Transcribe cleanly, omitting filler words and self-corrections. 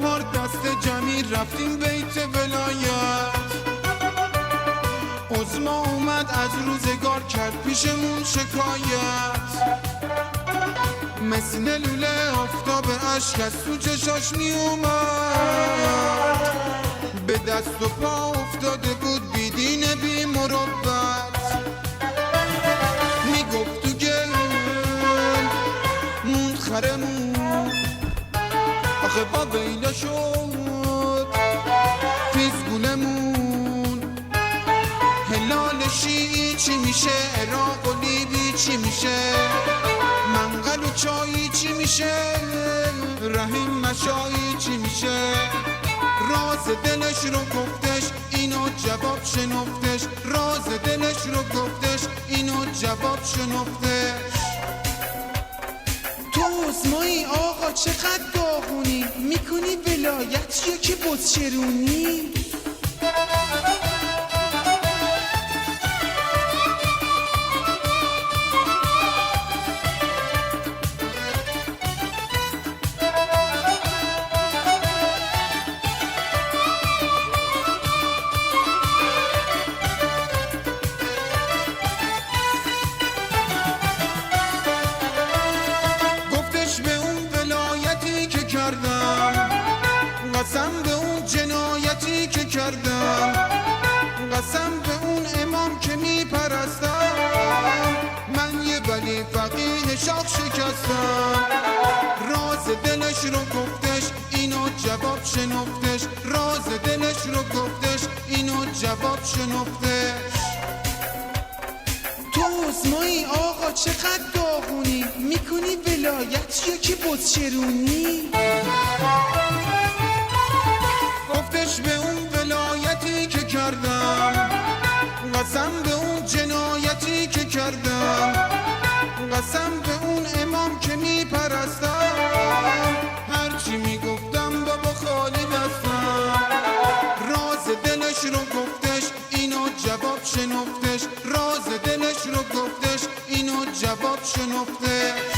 4 دست جمعی رفتیم بیت ولایت. عظما اومد از روزگار کرد پیشمون شکایت. مثل لوله آفتاب اشک از تو چشاش می اومد. به دست و پا افتاده بود بیدین بی مروت. میگفت تو گل مون خرمون آخه با ویلا شد فیزگولمون. هلال شیعی چی میشه؟ عراق و لیبی چی میشه؟ منقل و چایی چی میشه؟ رحیم مشایی چی میشه؟ راز دلش رو گفتش اینو جواب شنفتش. راز دلش رو گفتش اینو جواب شنفتش. تو عظمایی آقا چقدر داغونی، میکنی ولایت یا که بزچرونی؟ قسم به اون جنایتی که کردم، قسم به اون امام که میپرستم. من یه ولی فقیه شاخ شکستم. راز دلش رو گفتش اینو جواب شنفتش. راز دلش رو گفتش اینو جواب شنفتش. تو عظمایی آقا چقدر داغونی، میکنی ولایت یا که بزچرونی؟ گفتش به اون ولایتی که کردم، قسم به اون جنایتی که کردم، قسم به اون امام که میپرستم. هرچی میگفتم بابا خالی دستم. راز دلش رو گفتش اینو جواب شنفتش. راز دلش رو گفتش اینو جواب شنفتش.